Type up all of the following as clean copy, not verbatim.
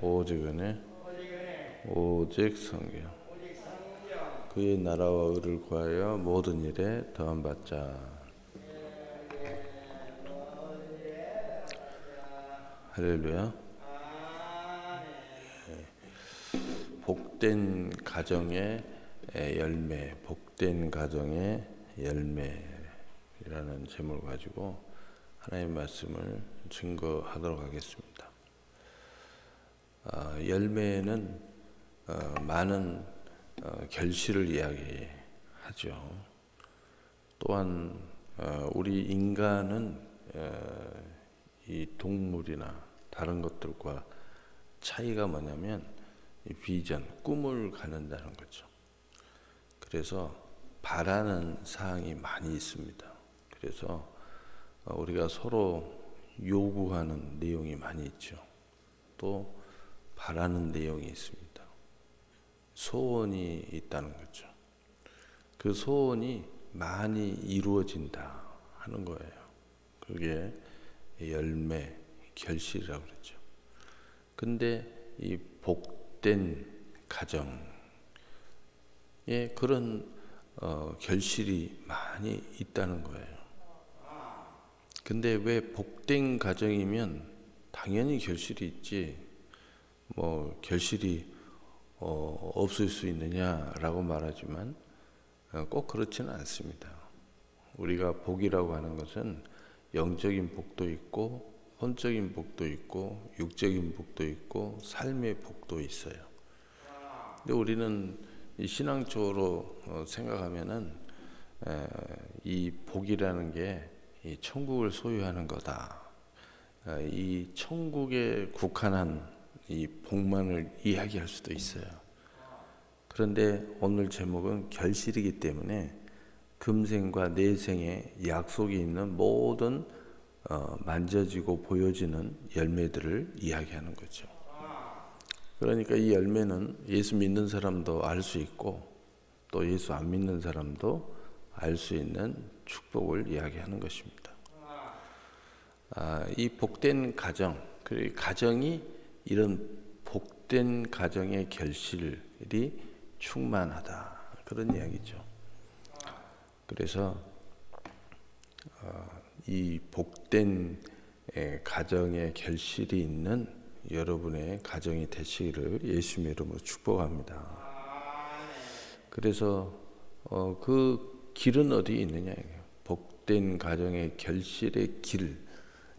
오직 은혜 오직 성경 그의 나라와 의를 구하여 모든 일에 더함 받자. 할렐루야. 복된 가정의 열매, 복된 가정의 열매라는 제목을 가지고 하나님의 말씀을 증거하도록 하겠습니다. 열매는 많은 결실을 이야기하죠. 또한 우리 인간은 이 동물이나 다른 것들과 차이가 뭐냐면 이 비전, 꿈을 갖는다는 거죠. 그래서 바라는 사항이 많이 있습니다. 그래서 우리가 서로 요구하는 내용이 많이 있죠. 또 바라는 내용이 있습니다. 소원이 있다는 거죠. 그 소원이 많이 이루어진다 하는 거예요. 그게 열매, 결실이라고 그러죠. 근데 이 복된 가정에 그런 결실이 많이 있다는 거예요. 근데 왜 복된 가정이면 당연히 결실이 있지, 뭐 결실이 없을 수 있느냐라고 말하지만 꼭 그렇지는 않습니다. 우리가 복이라고 하는 것은 영적인 복도 있고 혼적인 복도 있고 육적인 복도 있고 삶의 복도 있어요. 근데 우리는 이 신앙적으로 생각하면은 이 복이라는 게 이 천국을 소유하는 거다. 이 천국에 국한한 이 복만을 이야기할 수도 있어요. 그런데 오늘 제목은 결실이기 때문에 금생과 내생에 약속이 있는 모든 만져지고 보여지는 열매들을 이야기하는 거죠. 그러니까 이 열매는 예수 믿는 사람도 알 수 있고 또 예수 안 믿는 사람도 알 수 있는 축복을 이야기하는 것입니다. 이 복된 가정, 그리고 가정이 이런 복된 가정의 결실이 충만하다, 그런 이야기죠. 그래서 이 복된 가정의 결실이 있는 여러분의 가정이 되시기를 예수님의 이름으로 축복합니다. 그래서 그 길은 어디 있느냐, 복된 가정의 결실의 길,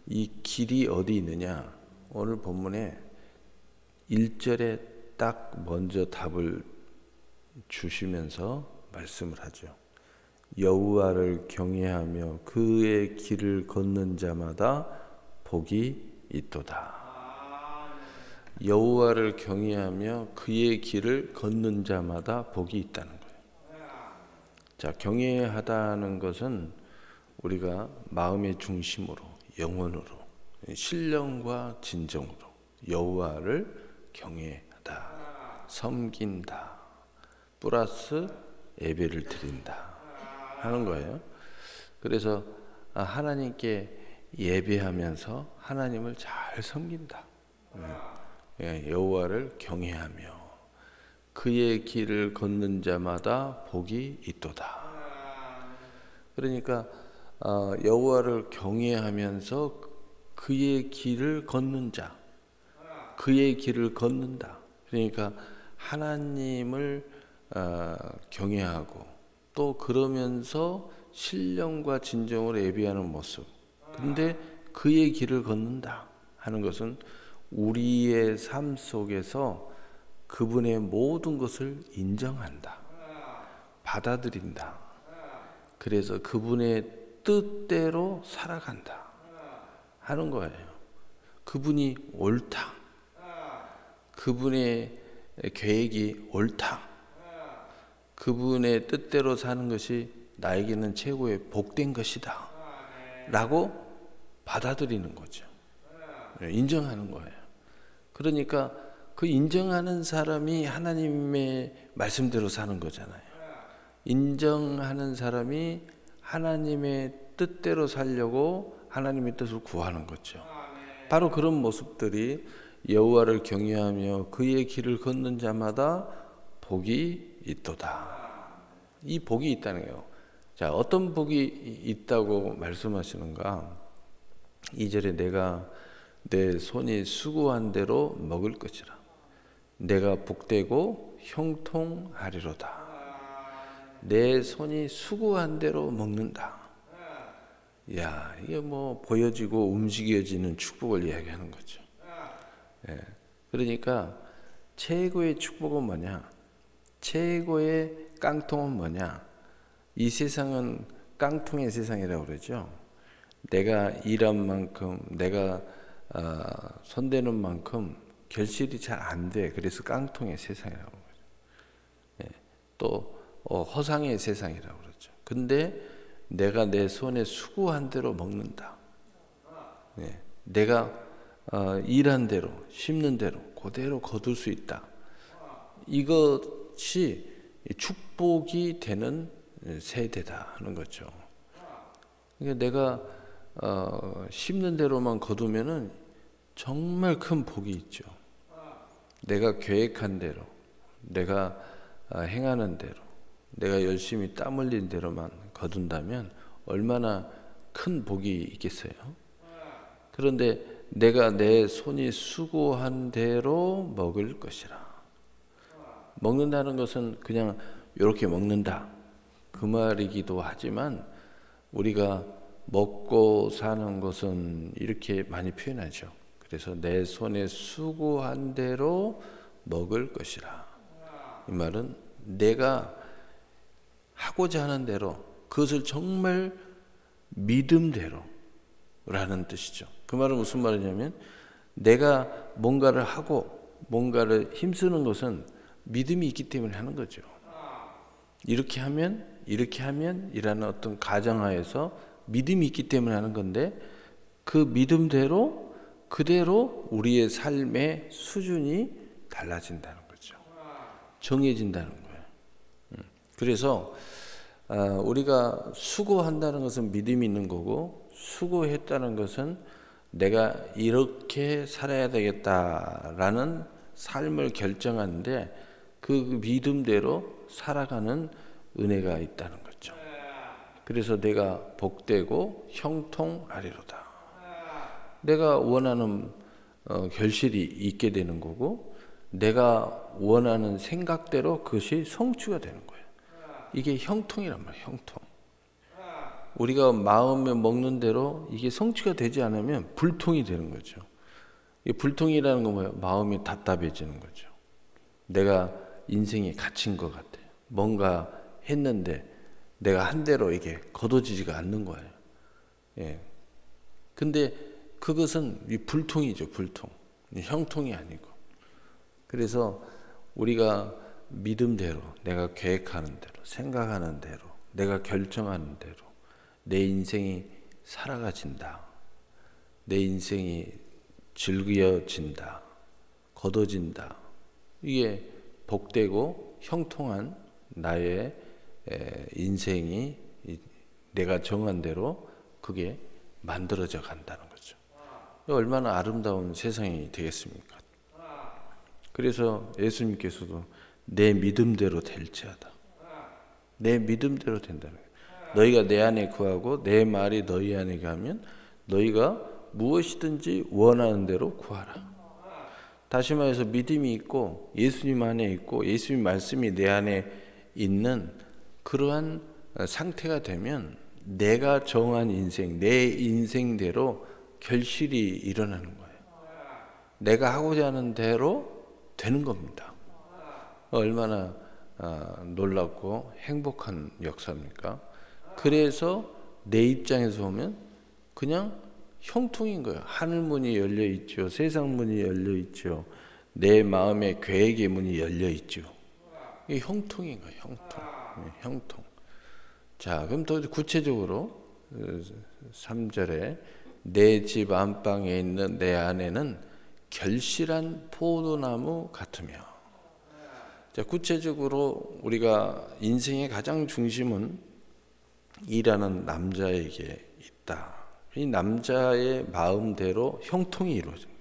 이 길이 어디 있느냐, 오늘 본문에 1절에 딱 먼저 답을 주시면서 말씀을 하죠. 여호와를 경외하며 그의 길을 걷는 자마다 복이 있도다. 여호와를 경외하며 그의 길을 걷는 자마다 복이 있다는 거예요. 자, 경외하다는 것은 우리가 마음의 중심으로, 영혼으로, 신령과 진정으로 여호와를 경외하다, 섬긴다, 플러스 예배를 드린다 하는 거예요. 그래서 하나님께 예배하면서 하나님을 잘 섬긴다. 여호와를 경외하며 그의 길을 걷는 자마다 복이 있도다. 그러니까 여호와를 경외하면서 그의 길을 걷는 자, 그의 길을 걷는다. 그러니까 하나님을 경외하고 또 그러면서 신령과 진정으로 예배하는 모습. 근데 그의 길을 걷는다 하는 것은 우리의 삶 속에서 그분의 모든 것을 인정한다, 받아들인다. 그래서 그분의 뜻대로 살아간다 하는 거예요. 그분이 옳다, 그분의 계획이 옳다, 그분의 뜻대로 사는 것이 나에게는 최고의 복된 것이다 라고 받아들이는 거죠. 인정하는 거예요. 그러니까 그 인정하는 사람이 하나님의 말씀대로 사는 거잖아요. 인정하는 사람이 하나님의 뜻대로 살려고 하나님의 뜻을 구하는 거죠. 바로 그런 모습들이 여호와를 경외하며 그의 길을 걷는 자마다 복이 있도다. 이 복이 있다는 거예요. 자, 어떤 복이 있다고 말씀하시는가? 2절에 내가 내 손이 수고한 대로 먹을 것이라. 내가 복되고 형통하리로다. 내 손이 수고한 대로 먹는다. 야, 이게 뭐 보여지고 움직여지는 축복을 이야기하는 거죠. 예. 그러니까 최고의 축복은 뭐냐? 최고의 깡통은 뭐냐? 이 세상은 깡통의 세상이라고 그러죠. 내가 일한 만큼, 내가 손대는 만큼 결실이 잘 안 돼. 그래서 깡통의 세상이라고 그러죠. 예. 또 허상의 세상이라고 그러죠. 근데 내가 내 손에 수고한 대로 먹는다. 예. 내가 일한 대로, 심는 대로, 그대로 거둘 수 있다. 이것이 축복이 되는 세대다 하는 거죠. 그러니까 내가 심는 대로만 거두면은 정말 큰 복이 있죠. 내가 계획한 대로, 내가 행하는 대로, 내가 열심히 땀 흘린 대로만 거둔다면 얼마나 큰 복이 있겠어요. 그런데 내가 내 손이 수고한 대로 먹을 것이라. 먹는다는 것은 그냥 이렇게 먹는다 그 말이기도 하지만, 우리가 먹고 사는 것은 이렇게 많이 표현하죠. 그래서 내 손에 수고한 대로 먹을 것이라. 이 말은 내가 하고자 하는 대로, 그것을 정말 믿음대로 라는 뜻이죠. 그 말은 무슨 말이냐면, 내가 뭔가를 하고 뭔가를 힘쓰는 것은 믿음이 있기 때문에 하는 거죠. 이렇게 하면 이라는 어떤 가정하에서 믿음이 있기 때문에 하는 건데, 그 믿음대로 그대로 우리의 삶의 수준이 달라진다는 거죠. 정해진다는 거예요. 그래서 우리가 수고한다는 것은 믿음이 있는 거고, 수고했다는 것은 내가 이렇게 살아야 되겠다라는 삶을 결정하는데, 그 믿음대로 살아가는 은혜가 있다는 거죠. 그래서 내가 복되고 형통하리로다. 내가 원하는 결실이 있게 되는 거고, 내가 원하는 생각대로 그것이 성취가 되는 거예요. 이게 형통이란 말이에요. 형통. 우리가 마음에 먹는 대로 이게 성취가 되지 않으면 불통이 되는 거죠. 이 불통이라는 건 뭐예요? 마음이 답답해지는 거죠. 내가 인생에 갇힌 것 같아요. 뭔가 했는데 내가 한 대로 이게 거둬지지가 않는 거예요. 예. 근데 그것은 이 불통이죠, 불통. 형통이 아니고. 그래서 우리가 믿음대로, 내가 계획하는 대로, 생각하는 대로, 내가 결정하는 대로 내 인생이 살아가진다. 내 인생이 즐겨진다. 거둬진다. 이게 복되고 형통한 나의 인생이 내가 정한 대로 그게 만들어져 간다는 거죠. 얼마나 아름다운 세상이 되겠습니까? 그래서 예수님께서도 내 믿음대로 될지어다. 내 믿음대로 된다는 거예요. 너희가 내 안에 구하고 내 말이 너희 안에 가면 너희가 무엇이든지 원하는 대로 구하라. 다시 말해서 믿음이 있고 예수님 안에 있고 예수님 말씀이 내 안에 있는 그러한 상태가 되면 내가 정한 인생, 내 인생대로 결실이 일어나는 거예요. 내가 하고자 하는 대로 되는 겁니다. 얼마나 놀랍고 행복한 역사입니까? 그래서 내 입장에서 보면 그냥 형통인 거예요. 하늘 문이 열려 있죠. 세상 문이 열려 있죠. 내 마음의 계획의 문이 열려 있죠. 이게 형통인 거예요. 형통. 형통. 자, 그럼 더 구체적으로 3절에 내 집 안방에 있는 내 아내는 결실한 포도나무 같으며. 자, 구체적으로 우리가 인생의 가장 중심은 일하는 남자에게 있다. 이 남자의 마음대로 형통이 이루어져요.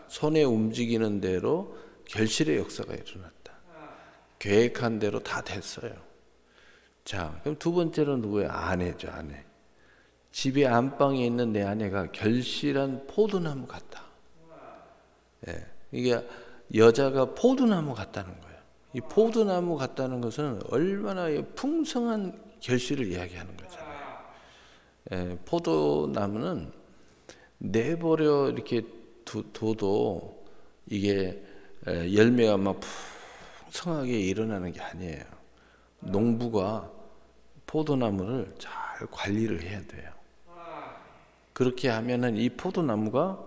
손에 움직이는 대로 결실의 역사가 일어났다. 계획한 대로 다 됐어요. 자, 그럼 두 번째로 누구예요? 아내죠, 아내. 집에 안방에 있는 내 아내가 결실한 포도나무 같다. 예, 이게 여자가 포도나무 같다는 거예요. 이 포도나무 같다는 것은 얼마나 풍성한 결실을 이야기하는 거잖아요. 예, 포도나무는 내버려 이렇게 둬도 이게 열매가 막 풍성하게 일어나는 게 아니에요. 농부가 포도나무를 잘 관리를 해야 돼요. 그렇게 하면은 이 포도나무가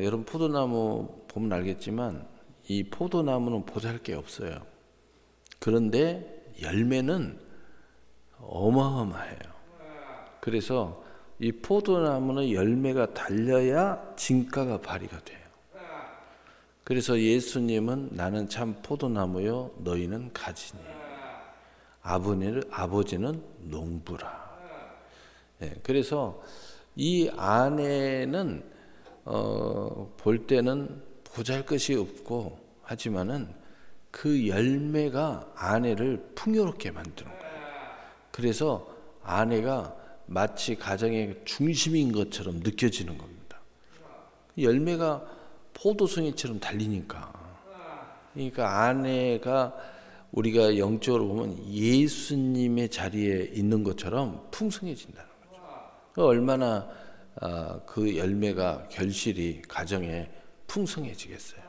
여러분 포도나무 보면 알겠지만 이 포도나무는 보잘게 없어요. 그런데 열매는 어마어마해요. 그래서 이 포도나무는 열매가 달려야 진가가 발휘가 돼요. 그래서 예수님은 나는 참 포도나무요 너희는 가지니 아버지는 농부라. 예, 그래서 이 아내는 볼 때는 보잘것이 없고 하지만은 그 열매가 아내를 풍요롭게 만드는 거예요. 그래서 아내가 마치 가정의 중심인 것처럼 느껴지는 겁니다. 열매가 포도송이처럼 달리니까. 그러니까 아내가 우리가 영적으로 보면 예수님의 자리에 있는 것처럼 풍성해진다는 거죠. 얼마나 그 열매가 결실이 가정에 풍성해지겠어요.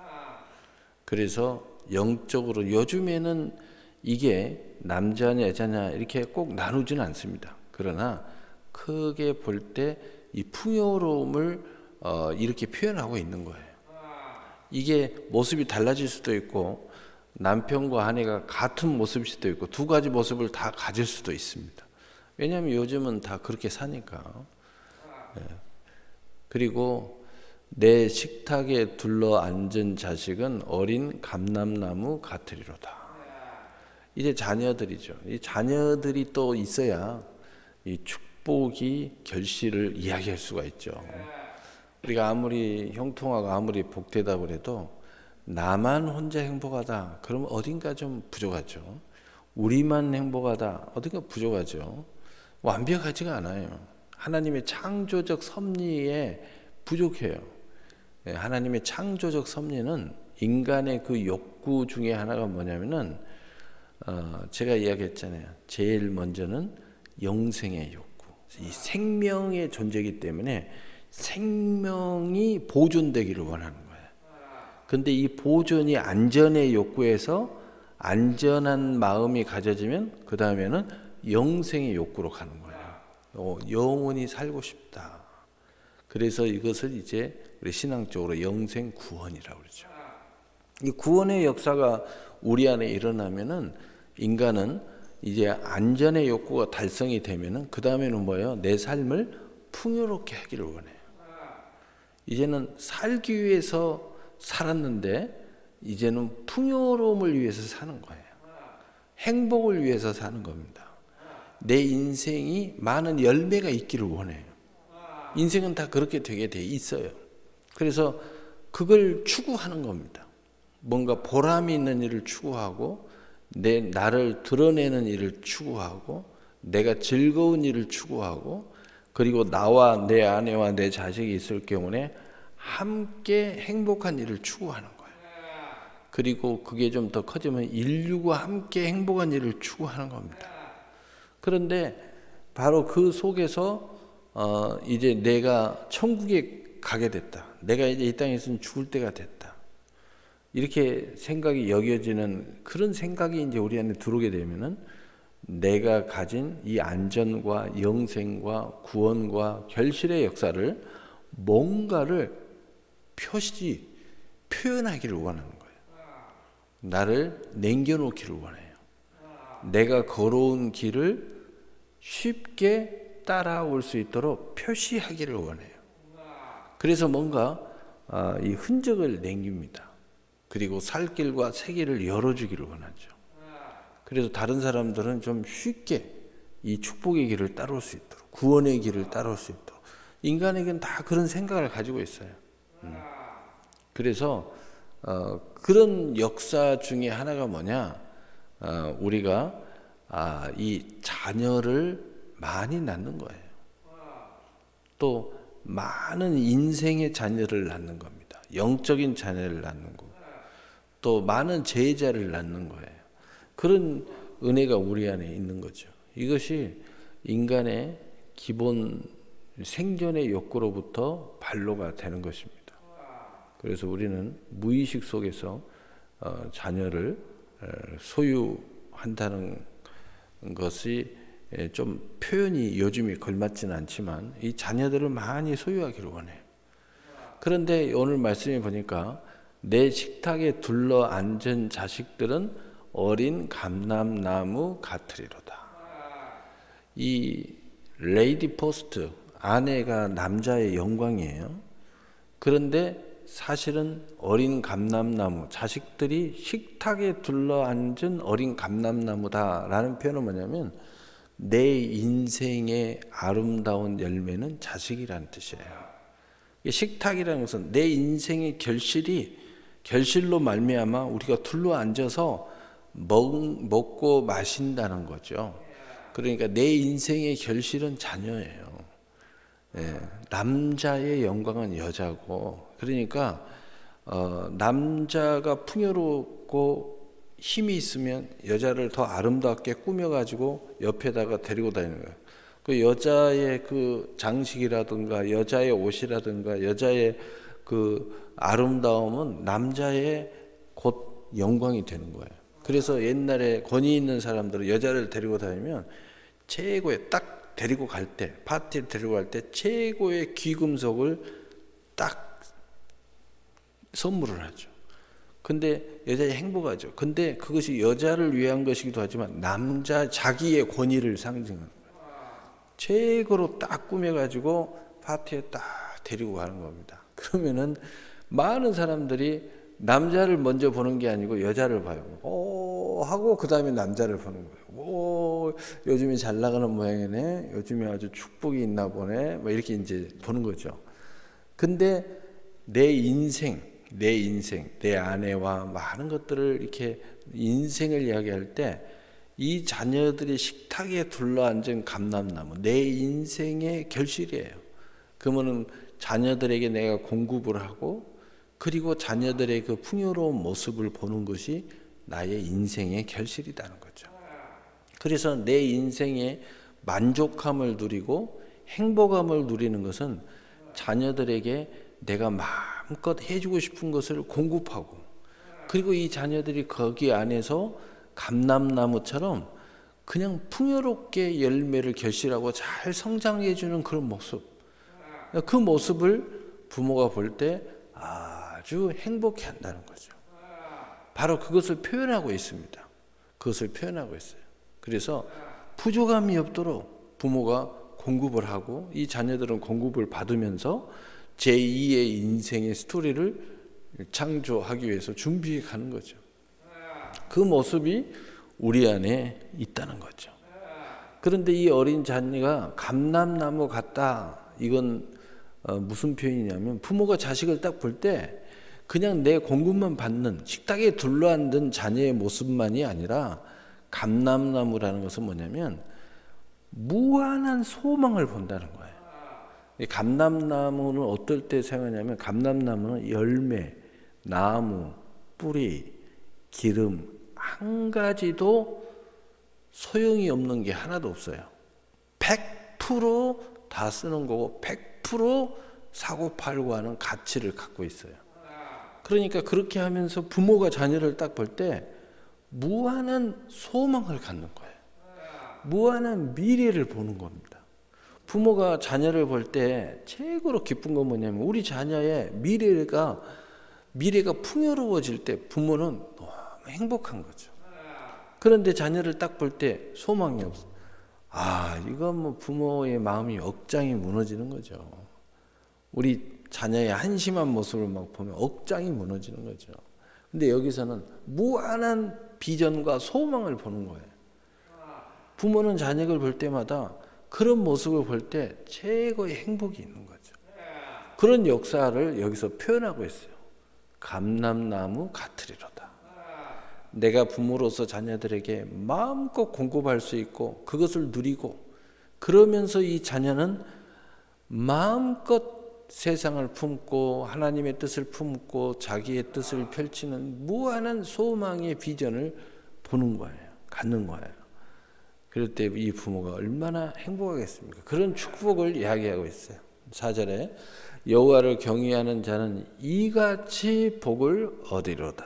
그래서 영적으로 요즘에는 이게 남자냐 여자냐 이렇게 꼭 나누지는 않습니다. 그러나 크게 볼 때 이 풍요로움을 이렇게 표현하고 있는 거예요. 이게 모습이 달라질 수도 있고 남편과 아내가 같은 모습일 수도 있고 두 가지 모습을 다 가질 수도 있습니다. 왜냐하면 요즘은 다 그렇게 사니까. 그리고 내 식탁에 둘러 앉은 자식은 어린 감람나무 같으리로다. 이제 자녀들이죠. 이 자녀들이 또 있어야 이 축복이 결실을 이야기할 수가 있죠. 우리가 아무리 형통하고 아무리 복되다 그래도 나만 혼자 행복하다 그러면 어딘가 좀 부족하죠. 우리만 행복하다 어딘가 부족하죠. 완벽하지가 않아요. 하나님의 창조적 섭리에 부족해요. 하나님의 창조적 섭리는 인간의 그 욕구 중에 하나가 뭐냐면은 제가 이야기했잖아요. 제일 먼저는 영생의 욕구. 이 생명의 존재이기 때문에 생명이 보존되기를 원하는 거예요. 근데 이 보존이 안전의 욕구에서 안전한 마음이 가져지면 그 다음에는 영생의 욕구로 가는 거예요. 영원히 살고 싶다. 그래서 이것을 이제 우리 신앙적으로 영생 구원이라고 그러죠. 이 구원의 역사가 우리 안에 일어나면은 인간은 이제 안전의 욕구가 달성이 되면은 그 다음에는 뭐예요? 내 삶을 풍요롭게 하기를 원해요. 이제는 살기 위해서 살았는데 이제는 풍요로움을 위해서 사는 거예요. 행복을 위해서 사는 겁니다. 내 인생이 많은 열매가 있기를 원해요. 인생은 다 그렇게 되게 돼 있어요. 그래서 그걸 추구하는 겁니다. 뭔가 보람이 있는 일을 추구하고 나를 드러내는 일을 추구하고 내가 즐거운 일을 추구하고 그리고 나와 내 아내와 내 자식이 있을 경우에 함께 행복한 일을 추구하는 거예요. 그리고 그게 좀 더 커지면 인류가 함께 행복한 일을 추구하는 겁니다. 그런데 바로 그 속에서 이제 내가 천국에 가게 됐다. 내가 이제 이 땅에서는 죽을 때가 됐다. 이렇게 생각이 여겨지는 그런 생각이 이제 우리 안에 들어오게 되면은 내가 가진 이 안전과 영생과 구원과 결실의 역사를 뭔가를 표현하기를 원하는 거예요. 나를 남겨놓기를 원해요. 내가 걸어온 길을 쉽게 따라올 수 있도록 표시하기를 원해요. 그래서 뭔가 이 흔적을 남깁니다. 그리고 살 길과 새 길을 열어주기를 원하죠. 그래서 다른 사람들은 좀 쉽게 이 축복의 길을 따라올 수 있도록 구원의 길을 따라올 수 있도록 인간에게는 다 그런 생각을 가지고 있어요. 그래서 그런 역사 중에 하나가 뭐냐? 우리가 이 자녀를 많이 낳는 거예요. 또 많은 인생의 자녀를 낳는 겁니다. 영적인 자녀를 낳는 거고, 또 많은 제자를 낳는 거예요. 그런 은혜가 우리 안에 있는 거죠. 이것이 인간의 기본 생존의 욕구로부터 반로가 되는 것입니다. 그래서 우리는 무의식 속에서 자녀를 소유한다는 것이 좀 표현이 요즘에 걸맞지는 않지만 이 자녀들을 많이 소유하기를 원해요. 그런데 오늘 말씀에 보니까 내 식탁에 둘러 앉은 자식들은 어린 감람나무 같으리로다. 이 레이디 포스트, 아내가 남자의 영광이에요. 그런데 사실은 어린 감람나무, 자식들이 식탁에 둘러 앉은 어린 감람나무다라는 표현은 뭐냐면 내 인생의 아름다운 열매는 자식이라는 뜻이에요. 식탁이라는 것은 내 인생의 결실로 말미암아 우리가 둘러 앉아서 먹고 마신다는 거죠. 그러니까 내 인생의 결실은 자녀예요. 남자의 영광은 여자고, 그러니까 남자가 풍요롭고 힘이 있으면 여자를 더 아름답게 꾸며가지고 옆에다가 데리고 다니는 거예요. 그 여자의 그 장식이라든가 여자의 옷이라든가 여자의 그 아름다움은 남자의 곧 영광이 되는 거예요. 그래서 옛날에 권위 있는 사람들은 여자를 데리고 다니면 최고의 딱 데리고 갈 때, 파티를 데리고 갈 때 최고의 귀금속을 딱 선물을 하죠. 근데 여자의 행복하죠. 근데 그것이 여자를 위한 것이기도 하지만 자기의 권위를 상징하는 거예요. 최고로 딱 꾸며가지고 파티에 딱 데리고 가는 겁니다. 그러면은 많은 사람들이 남자를 먼저 보는 게 아니고 여자를 봐요. 오 하고 그 다음에 남자를 보는 거예요. 오 요즘에 잘 나가는 모양이네. 요즘에 아주 축복이 있나 보네. 뭐 이렇게 이제 보는 거죠. 근데 내 인생, 내 아내와 많은 것들을 이렇게 인생을 이야기할 때 이 자녀들이 식탁에 둘러앉은 감람나무, 내 인생의 결실이에요. 그러면은 자녀들에게 내가 공급을 하고 그리고 자녀들의 그 풍요로운 모습을 보는 것이 나의 인생의 결실이라는 거죠. 그래서 내 인생의 만족함을 누리고 행복함을 누리는 것은 자녀들에게 내가 마음껏 해주고 싶은 것을 공급하고 그리고 이 자녀들이 거기 안에서 감람나무처럼 그냥 풍요롭게 열매를 결실하고 잘 성장해 주는 그런 모습, 그 모습을 부모가 볼 때 아주 행복해 한다는 거죠. 바로 그것을 표현하고 있습니다. 그것을 표현하고 있어요. 그래서 부족함이 없도록 부모가 공급을 하고 이 자녀들은 공급을 받으면서 제2의 인생의 스토리를 창조하기 위해서 준비해 가는 거죠. 그 모습이 우리 안에 있다는 거죠. 그런데 이 어린 자녀가 감람나무 같다. 이건 무슨 표현이냐면 부모가 자식을 딱 볼 때 그냥 내 공급만 받는 식탁에 둘러앉은 자녀의 모습만이 아니라 감람나무라는 것은 뭐냐면 무한한 소망을 본다는 거예요. 감람나무는 어떨 때 사용하냐면 감람나무는 열매, 나무, 뿌리, 기름 한 가지도 소용이 없는 게 하나도 없어요. 100% 쓰는 거고 100% 사고 팔고 하는 가치를 갖고 있어요. 그러니까 그렇게 하면서 부모가 자녀를 딱 볼 때 무한한 소망을 갖는 거예요. 무한한 미래를 보는 겁니다. 부모가 자녀를 볼 때 최고로 기쁜 건 뭐냐면 우리 자녀의 미래가 풍요로워질 때 부모는 너무 행복한 거죠. 그런데 자녀를 딱 볼 때 소망이 없어. 이건 뭐 부모의 마음이 억장이 무너지는 거죠. 우리 자녀의 한심한 모습을 막 보면 억장이 무너지는 거죠. 근데 여기서는 무한한 비전과 소망을 보는 거예요. 부모는 자녀를 볼 때마다 그런 모습을 볼 때 최고의 행복이 있는 거죠. 그런 역사를 여기서 표현하고 있어요. 감람나무 같으리로다. 내가 부모로서 자녀들에게 마음껏 공급할 수 있고 그것을 누리고 그러면서 이 자녀는 마음껏 세상을 품고 하나님의 뜻을 품고 자기의 뜻을 펼치는 무한한 소망의 비전을 보는 거예요. 갖는 거예요. 그럴 때 이 부모가 얼마나 행복하겠습니까? 그런 축복을 이야기하고 있어요. 4절에 여호와를 경외하는 자는 이같이 복을 얻으리로다.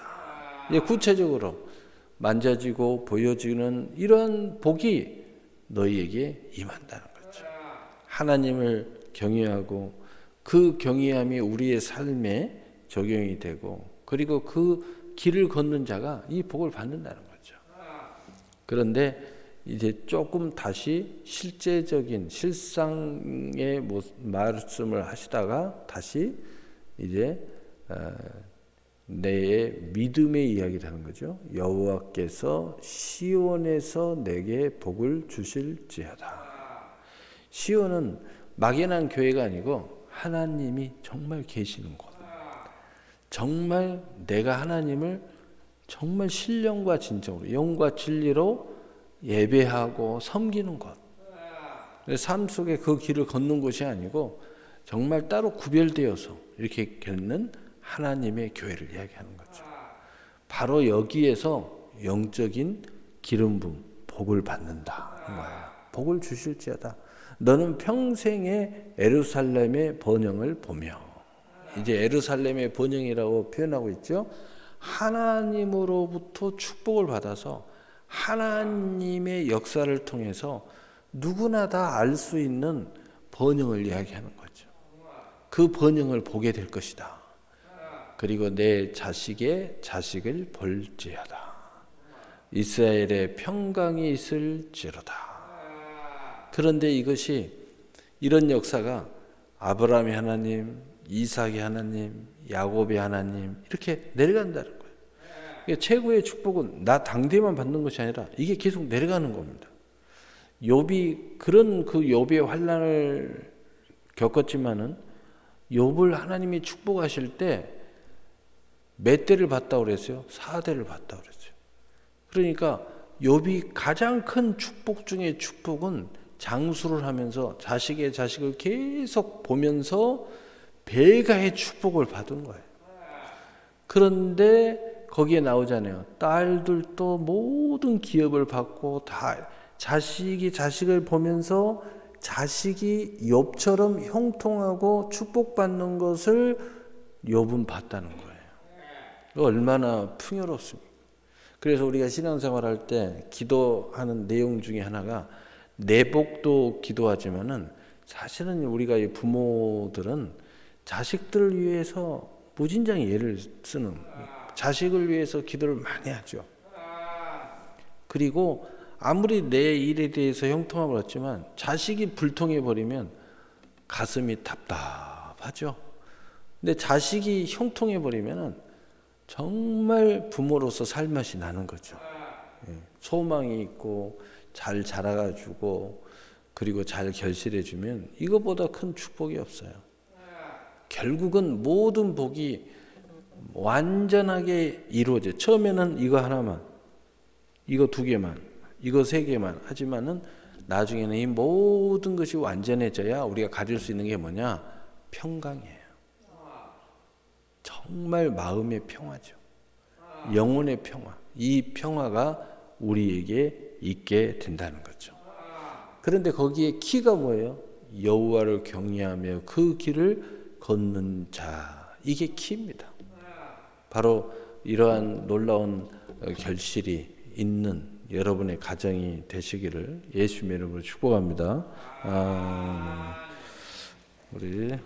이제 구체적으로 만져지고 보여지는 이런 복이 너희에게 임한다는 거죠. 하나님을 경외하고 그 경외함이 우리의 삶에 적용이 되고 그리고 그 길을 걷는 자가 이 복을 받는다는 거죠. 그런데 이제 조금 다시 실제적인 실상의 말씀을 하시다가 다시 이제 내 믿음의 이야기를 하는 거죠. 여호와께서 시온에서 내게 복을 주실지어다. 시온은 막연한 교회가 아니고 하나님이 정말 계시는 곳. 정말 내가 하나님을 정말 신령과 진정으로 영과 진리로 예배하고 섬기는 것. 삶 속에 그 길을 걷는 것이 아니고 정말 따로 구별되어서 이렇게 걷는 하나님의 교회를 이야기하는 거죠. 바로 여기에서 영적인 기름 부음, 복을 받는다. 복을 주실지어다. 너는 평생에 예루살렘의 번영을 보며. 이제 예루살렘의 번영이라고 표현하고 있죠. 하나님으로부터 축복을 받아서 하나님의 역사를 통해서 누구나 다 알 수 있는 번영을 이야기하는 거죠. 그 번영을 보게 될 것이다. 그리고 내 자식의 자식을 볼지어다. 이스라엘의 평강이 있을지로다. 그런데 이것이 이런 역사가 아브라함의 하나님, 이삭의 하나님, 야곱의 하나님 이렇게 내려간다는 거예요. 그러니까 최고의 축복은 나 당대만 받는 것이 아니라 이게 계속 내려가는 겁니다. 욥이 그런 그 욥의 환난을 겪었지만은 욥을 하나님이 축복하실 때 몇 대를 받다고 그랬어요? 4대를 받다고 그랬어요. 그러니까 욥이 가장 큰 축복 중에 축복은 장수를 하면서 자식의 자식을 계속 보면서 배가의 축복을 받은 거예요. 그런데 거기에 나오잖아요. 딸들도 모든 기업을 받고 다 자식이 자식을 보면서 자식이 욥처럼 형통하고 축복받는 것을 욥은 봤다는 거예요. 얼마나 풍요롭습니까? 그래서 우리가 신앙생활할 때 기도하는 내용 중에 하나가 내복도 기도하지만은 사실은 우리가 이 부모들은 자식들을 위해서 무진장의 예를 쓰는 자식을 위해서 기도를 많이 하죠. 그리고 아무리 내 일에 대해서 형통함을 얻지만 자식이 불통해 버리면 가슴이 답답하죠. 근데 자식이 형통해 버리면은 정말 부모로서 살맛이 나는 거죠. 소망이 있고 잘 자라가지고 그리고 잘 결실해주면 이거보다 큰 축복이 없어요. 결국은 모든 복이 완전하게 이루어져요. 처음에는 이거 하나만, 이거 2개만, 이거 3개만 하지만은 나중에는 이 모든 것이 완전해져야 우리가 가질 수 있는 게 뭐냐? 평강이에요. 정말 마음의 평화죠. 영혼의 평화. 이 평화가 우리에게 있게 된다는 거죠. 그런데 거기에 키가 뭐예요? 여호와를 경외하며 그 길을 걷는 자. 이게 키입니다. 바로 이러한 놀라운 결실이 있는 여러분의 가정이 되시기를 예수님의 이름으로 축복합니다. 우리